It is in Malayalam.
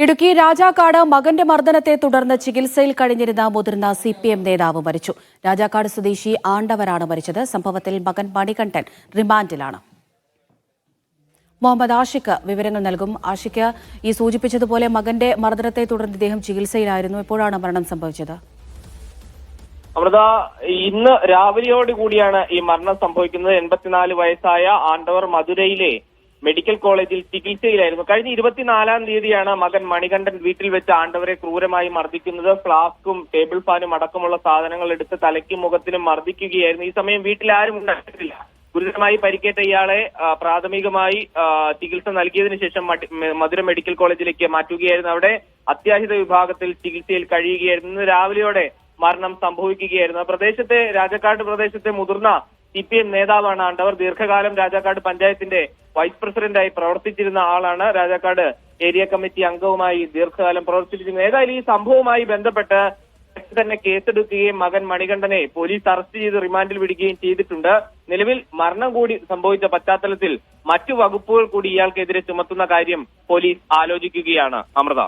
ഇടുക്കി രാജാക്കാട് മകന്റെ മർദ്ദനത്തെ തുടർന്ന് ചികിത്സയിൽ കഴിഞ്ഞിരുന്ന മുതിർന്ന CPM നേതാവ് മരിച്ചു. രാജാക്കാട് സ്വദേശി ആണ്ടവരാണ് മരിച്ചത്. സംഭവത്തിൽ മകൻ മണികണ്ഠൻ റിമാൻഡിലാണ്. മുഹമ്മദ് ആഷിഖ് വിവരങ്ങൾ നൽകും. ആഷിഖ്, ഈ സൂചിപ്പിച്ചതുപോലെ മകന്റെ മർദ്ദനത്തെ തുടർന്ന് ഇദ്ദേഹം ചികിത്സയിലായിരുന്നു. എപ്പോഴാണ് മരണം സംഭവിച്ചത്? അമൃത, ഇന്ന് രാവിലെയോടുകൂടിയാണ് ഈ മരണം സംഭവിക്കുന്നത്. 84 വയസ്സായ ആണ്ടവർ മധുരയിലെ മെഡിക്കൽ കോളേജിൽ ചികിത്സയിലായിരുന്നു. കഴിഞ്ഞ 24-ാം തീയതിയാണ് മകൻ മണികണ്ഠൻ വീട്ടിൽ വെച്ച് ആണ്ടവരെ ക്രൂരമായി മർദ്ദിക്കുന്നത്. ഫ്ലാസ്കും ടേബിൾ ഫാനും അടക്കമുള്ള സാധനങ്ങൾ എടുത്ത് തലയ്ക്കും മുഖത്തിനും മർദ്ദിക്കുകയായിരുന്നു. ഈ സമയം വീട്ടിൽ ആരും ഉണ്ടായിട്ടില്ല. ഗുരുതരമായി പരിക്കേറ്റ ഇയാളെ പ്രാഥമികമായി ചികിത്സ നൽകിയതിനു ശേഷം മധുര മെഡിക്കൽ കോളേജിലേക്ക് മാറ്റുകയായിരുന്നു. അവിടെ അത്യാഹിത വിഭാഗത്തിൽ ചികിത്സയിൽ കഴിയുകയായിരുന്നു. ഇന്ന് രാവിലെയോടെ മരണം സംഭവിക്കുകയായിരുന്നു. പ്രദേശത്തെ രാജാക്കാട് പ്രദേശത്തെ മുതിർന്ന CPM നേതാവാണ് ആണ്ടവർ. ദീർഘകാലം രാജാക്കാട് പഞ്ചായത്തിന്റെ വൈസ് പ്രസിഡന്റായി പ്രവർത്തിച്ചിരുന്ന ആളാണ്. രാജാക്കാട് ഏരിയ കമ്മിറ്റി അംഗവുമായി ദീർഘകാലം പ്രവർത്തിച്ചിരുന്നു. ഏതായാലും ഈ സംഭവവുമായി ബന്ധപ്പെട്ട് തന്നെ കേസെടുക്കുകയും മകൻ മണികണ്ഠനെ പോലീസ് അറസ്റ്റ് ചെയ്ത് റിമാൻഡിൽ വിടുകയും ചെയ്തിട്ടുണ്ട്. നിലവിൽ മരണം കൂടി സംഭവിച്ച പശ്ചാത്തലത്തിൽ മറ്റു വകുപ്പുകൾ കൂടി ഇയാൾക്കെതിരെ ചുമത്തുന്ന കാര്യം പോലീസ് ആലോചിക്കുകയാണ്. അമൃത.